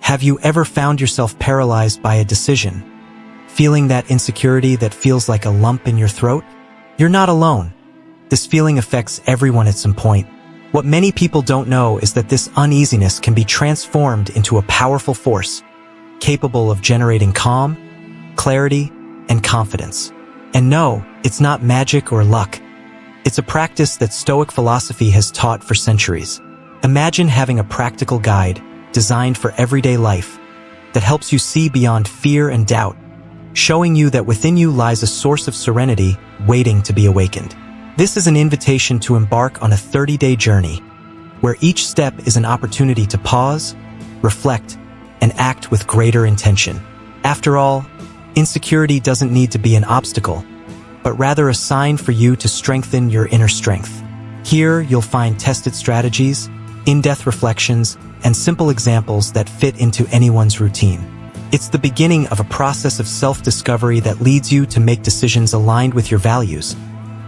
Have you ever found yourself paralyzed by a decision, feeling that insecurity that feels like a lump in your throat? You're not alone. This feeling affects everyone at some point. What many people don't know is that this uneasiness can be transformed into a powerful force, capable of generating calm, clarity, and confidence. And no, it's not magic or luck. It's a practice that Stoic philosophy has taught for centuries. Imagine having a practical guide designed for everyday life that helps you see beyond fear and doubt, showing you that within you lies a source of serenity waiting to be awakened. This is an invitation to embark on a 30-day journey, where each step is an opportunity to pause, reflect, and act with greater intention. After all, insecurity doesn't need to be an obstacle, but rather a sign for you to strengthen your inner strength. Here, you'll find tested strategies, in-depth reflections, and simple examples that fit into anyone's routine. It's the beginning of a process of self-discovery that leads you to make decisions aligned with your values,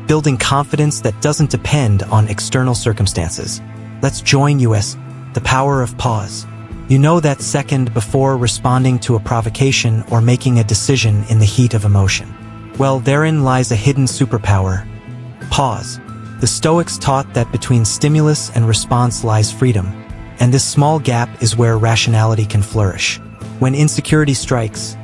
building confidence that doesn't depend on external circumstances. Let's join us, the power of pause. You know, that second before responding to a provocation or making a decision in the heat of emotion. Well, therein lies a hidden superpower: pause. The Stoics taught that between stimulus and response lies freedom, and this small gap is where rationality can flourish. When insecurity strikes,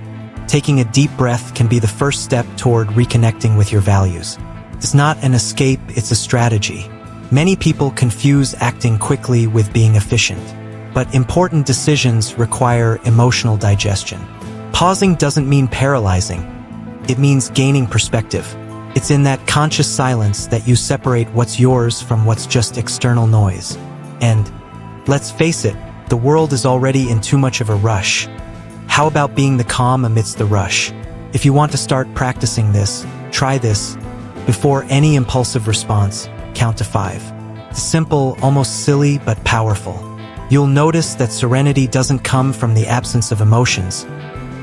taking a deep breath can be the first step toward reconnecting with your values. It's not an escape, it's a strategy. Many people confuse acting quickly with being efficient, but important decisions require emotional digestion. Pausing doesn't mean paralyzing. It means gaining perspective. It's in that conscious silence that you separate what's yours from what's just external noise. And, let's face it, the world is already in too much of a rush. How about being the calm amidst the rush? If you want to start practicing this, try this. Before any impulsive response, count to 5. Simple, almost silly, but powerful. You'll notice that serenity doesn't come from the absence of emotions,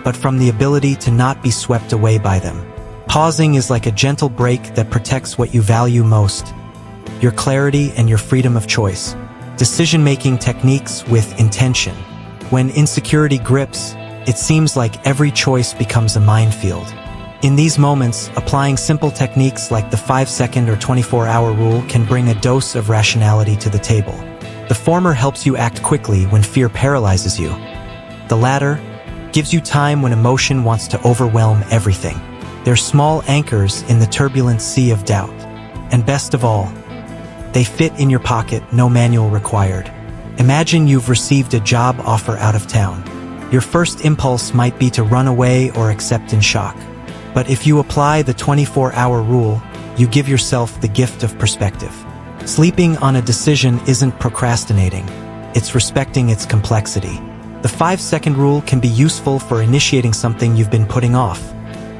but from the ability to not be swept away by them. Pausing is like a gentle break that protects what you value most: your clarity and your freedom of choice. Decision-making techniques with intention. When insecurity grips, it seems like every choice becomes a minefield. In these moments, applying simple techniques like the 5-second or 24-hour rule can bring a dose of rationality to the table. The former helps you act quickly when fear paralyzes you. The latter gives you time when emotion wants to overwhelm everything. They're small anchors in the turbulent sea of doubt. And best of all, they fit in your pocket, no manual required. Imagine you've received a job offer out of town. Your first impulse might be to run away or accept in shock. But if you apply the 24-hour rule, you give yourself the gift of perspective. Sleeping on a decision isn't procrastinating, it's respecting its complexity. The 5-second rule can be useful for initiating something you've been putting off,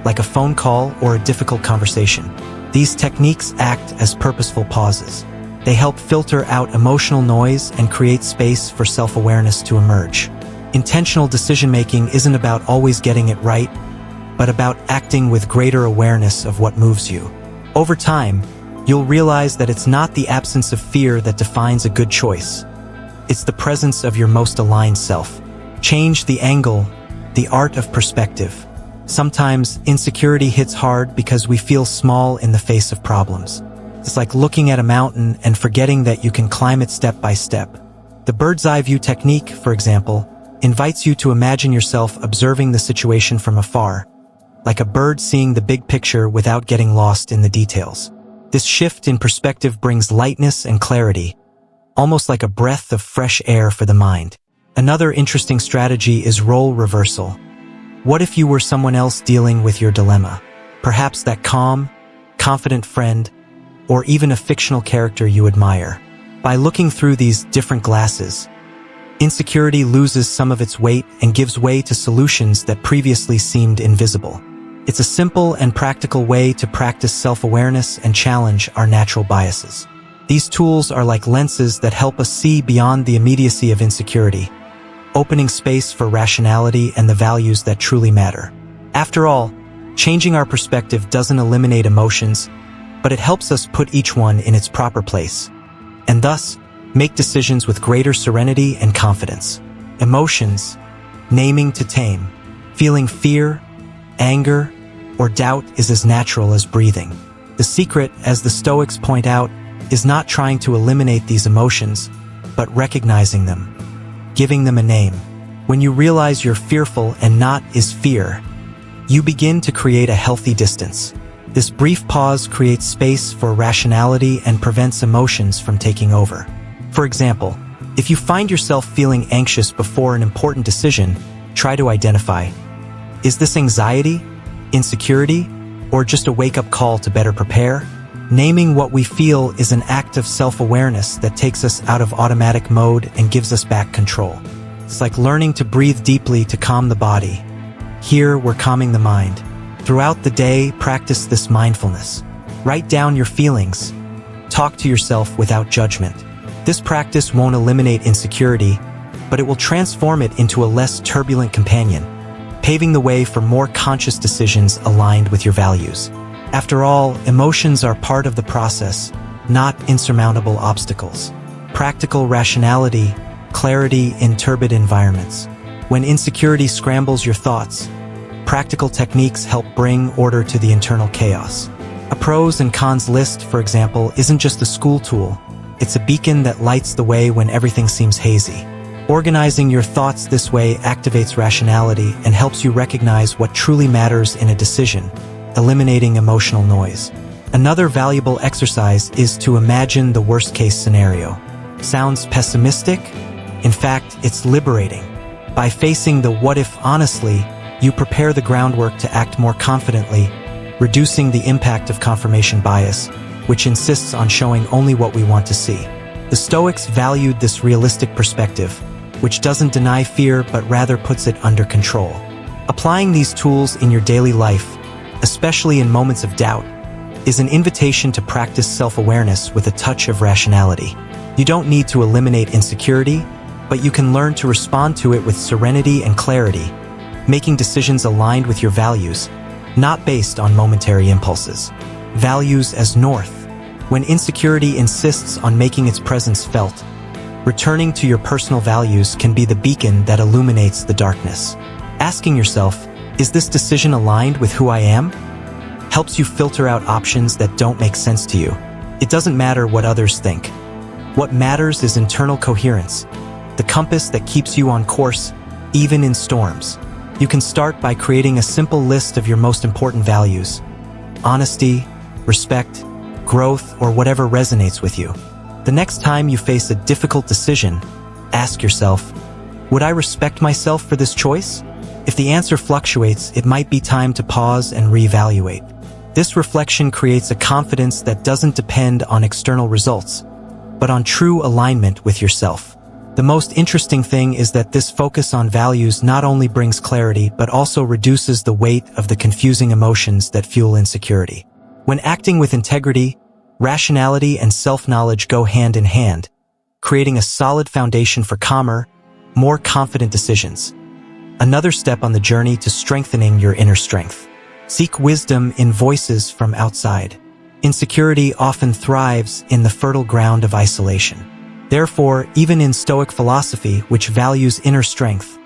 like a phone call or a difficult conversation. These techniques act as purposeful pauses. They help filter out emotional noise and create space for self-awareness to emerge. Intentional decision-making isn't about always getting it right, but about acting with greater awareness of what moves you. Over time, you'll realize that it's not the absence of fear that defines a good choice. It's the presence of your most aligned self. Change the angle, the art of perspective. Sometimes insecurity hits hard because we feel small in the face of problems. It's like looking at a mountain and forgetting that you can climb it step by step. The bird's eye view technique, for example, invites you to imagine yourself observing the situation from afar, like a bird seeing the big picture without getting lost in the details. This shift in perspective brings lightness and clarity, almost like a breath of fresh air for the mind. Another interesting strategy is role reversal. What if you were someone else dealing with your dilemma? Perhaps that calm, confident friend, or even a fictional character you admire. By looking through these different glasses, insecurity loses some of its weight and gives way to solutions that previously seemed invisible. It's a simple and practical way to practice self-awareness and challenge our natural biases. These tools are like lenses that help us see beyond the immediacy of insecurity, opening space for rationality and the values that truly matter. After all, changing our perspective doesn't eliminate emotions, but it helps us put each one in its proper place, and thus make decisions with greater serenity and confidence. Emotions, naming to tame. Feeling fear, anger, or doubt is as natural as breathing. The secret, as the Stoics point out, is not trying to eliminate these emotions, but recognizing them, giving them a name. When you realize you're fearful and not is fear, you begin to create a healthy distance. This brief pause creates space for rationality and prevents emotions from taking over. For example, if you find yourself feeling anxious before an important decision, try to identify, is this anxiety, insecurity, or just a wake-up call to better prepare? Naming what we feel is an act of self-awareness that takes us out of automatic mode and gives us back control. It's like learning to breathe deeply to calm the body. Here, we're calming the mind. Throughout the day, practice this mindfulness. Write down your feelings. Talk to yourself without judgment. This practice won't eliminate insecurity, but it will transform it into a less turbulent companion, paving the way for more conscious decisions aligned with your values. After all, emotions are part of the process, not insurmountable obstacles. Practical rationality, clarity in turbid environments. When insecurity scrambles your thoughts, practical techniques help bring order to the internal chaos. A pros and cons list, for example, isn't just a school tool. It's a beacon that lights the way when everything seems hazy. Organizing your thoughts this way activates rationality and helps you recognize what truly matters in a decision, eliminating emotional noise. Another valuable exercise is to imagine the worst-case scenario. Sounds pessimistic? In fact, it's liberating. By facing the what-if honestly, you prepare the groundwork to act more confidently, reducing the impact of confirmation bias, which insists on showing only what we want to see. The Stoics valued this realistic perspective, which doesn't deny fear but rather puts it under control. Applying these tools in your daily life, especially in moments of doubt, is an invitation to practice self-awareness with a touch of rationality. You don't need to eliminate insecurity, but you can learn to respond to it with serenity and clarity, making decisions aligned with your values, not based on momentary impulses. Values as north. When insecurity insists on making its presence felt, returning to your personal values can be the beacon that illuminates the darkness. Asking yourself, is this decision aligned with who I am? Helps you filter out options that don't make sense to you. It doesn't matter what others think. What matters is internal coherence, the compass that keeps you on course, even in storms. You can start by creating a simple list of your most important values: honesty, respect, growth, or whatever resonates with you. The next time you face a difficult decision, ask yourself, would I respect myself for this choice? If the answer fluctuates, it might be time to pause and reevaluate. This reflection creates a confidence that doesn't depend on external results, but on true alignment with yourself. The most interesting thing is that this focus on values not only brings clarity, but also reduces the weight of the confusing emotions that fuel insecurity. When acting with integrity, rationality and self-knowledge go hand in hand, creating a solid foundation for calmer, more confident decisions. Another step on the journey to strengthening your inner strength. Seek wisdom in voices from outside. Insecurity often thrives in the fertile ground of isolation. Therefore, even in Stoic philosophy, which values inner strength,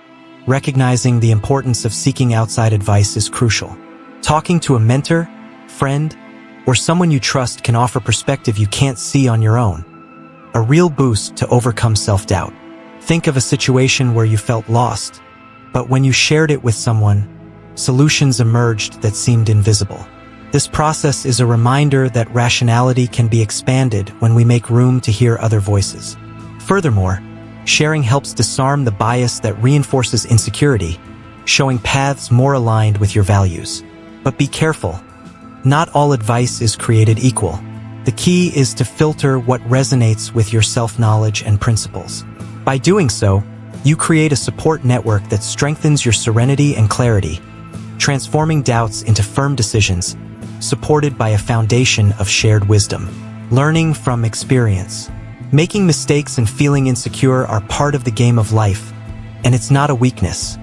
recognizing the importance of seeking outside advice is crucial. Talking to a mentor, friend, or someone you trust can offer perspective you can't see on your own. A real boost to overcome self-doubt. Think of a situation where you felt lost, but when you shared it with someone, solutions emerged that seemed invisible. This process is a reminder that rationality can be expanded when we make room to hear other voices. Furthermore, sharing helps disarm the bias that reinforces insecurity, showing paths more aligned with your values. But be careful. Not all advice is created equal. The key is to filter what resonates with your self-knowledge and principles. By doing so, you create a support network that strengthens your serenity and clarity, transforming doubts into firm decisions, supported by a foundation of shared wisdom. Learning from experience. Making mistakes and feeling insecure are part of the game of life, and it's not a weakness.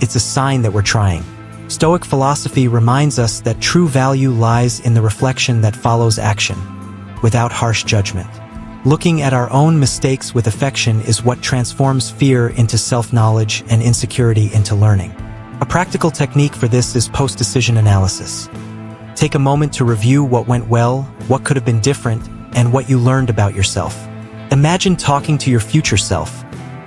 It's a sign that we're trying. Stoic philosophy reminds us that true value lies in the reflection that follows action, without harsh judgment. Looking at our own mistakes with affection is what transforms fear into self-knowledge and insecurity into learning. A practical technique for this is post-decision analysis. Take a moment to review what went well, what could have been different, and what you learned about yourself. Imagine talking to your future self,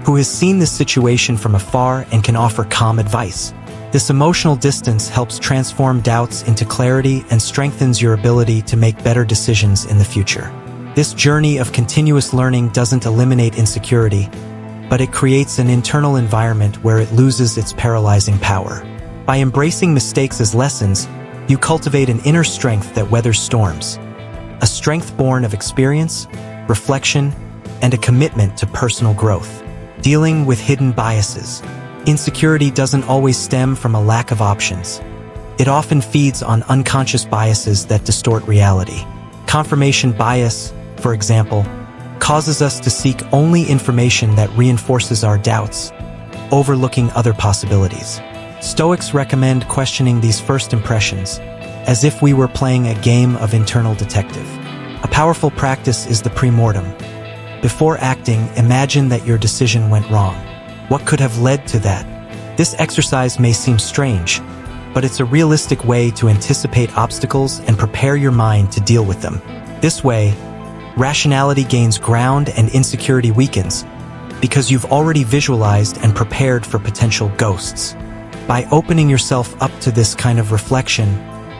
who has seen this situation from afar and can offer calm advice. This emotional distance helps transform doubts into clarity and strengthens your ability to make better decisions in the future. This journey of continuous learning doesn't eliminate insecurity, but it creates an internal environment where it loses its paralyzing power. By embracing mistakes as lessons, you cultivate an inner strength that weathers storms. A strength born of experience, reflection, and a commitment to personal growth. Dealing with hidden biases. Insecurity doesn't always stem from a lack of options. It often feeds on unconscious biases that distort reality. Confirmation bias, for example, causes us to seek only information that reinforces our doubts, overlooking other possibilities. Stoics recommend questioning these first impressions, as if we were playing a game of internal detective. A powerful practice is the pre-mortem. Before acting, imagine that your decision went wrong. What could have led to that? This exercise may seem strange, but it's a realistic way to anticipate obstacles and prepare your mind to deal with them. This way, rationality gains ground and insecurity weakens, because you've already visualized and prepared for potential ghosts. By opening yourself up to this kind of reflection,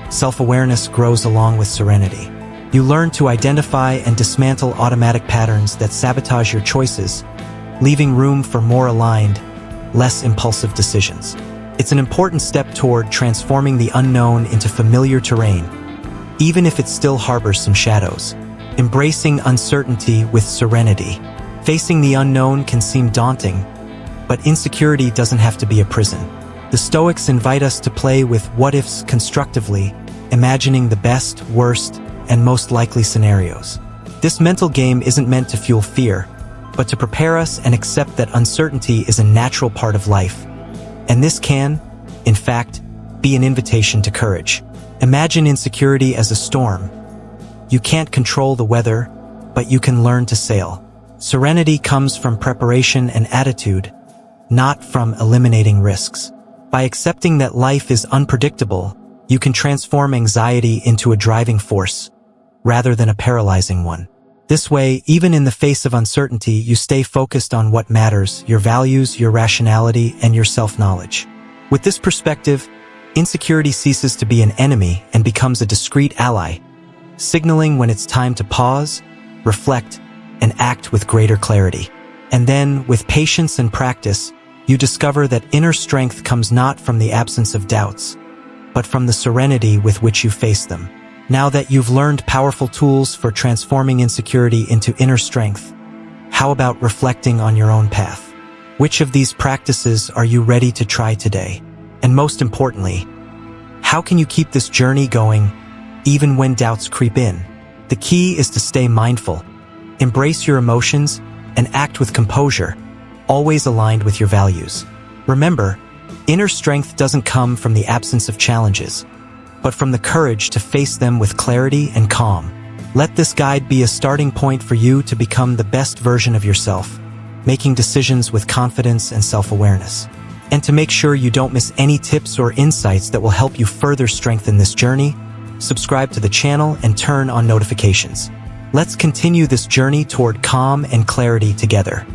self-awareness grows along with serenity. You learn to identify and dismantle automatic patterns that sabotage your choices, leaving room for more aligned, less impulsive decisions. It's an important step toward transforming the unknown into familiar terrain, even if it still harbors some shadows. Embracing uncertainty with serenity. Facing the unknown can seem daunting, but insecurity doesn't have to be a prison. The Stoics invite us to play with what-ifs constructively, imagining the best, worst, and most likely scenarios. This mental game isn't meant to fuel fear, but to prepare us and accept that uncertainty is a natural part of life. And this can, in fact, be an invitation to courage. Imagine insecurity as a storm. You can't control the weather, but you can learn to sail. Serenity comes from preparation and attitude, not from eliminating risks. By accepting that life is unpredictable, you can transform anxiety into a driving force, rather than a paralyzing one. This way, even in the face of uncertainty, you stay focused on what matters: your values, your rationality, and your self-knowledge. With this perspective, insecurity ceases to be an enemy and becomes a discreet ally, signaling when it's time to pause, reflect, and act with greater clarity. And then, with patience and practice, you discover that inner strength comes not from the absence of doubts, but from the serenity with which you face them. Now that you've learned powerful tools for transforming insecurity into inner strength, how about reflecting on your own path? Which of these practices are you ready to try today? And most importantly, how can you keep this journey going even when doubts creep in? The key is to stay mindful, embrace your emotions, and act with composure, always aligned with your values. Remember, inner strength doesn't come from the absence of challenges, but from the courage to face them with clarity and calm. Let this guide be a starting point for you to become the best version of yourself, making decisions with confidence and self-awareness. And to make sure you don't miss any tips or insights that will help you further strengthen this journey, subscribe to the channel and turn on notifications. Let's continue this journey toward calm and clarity together.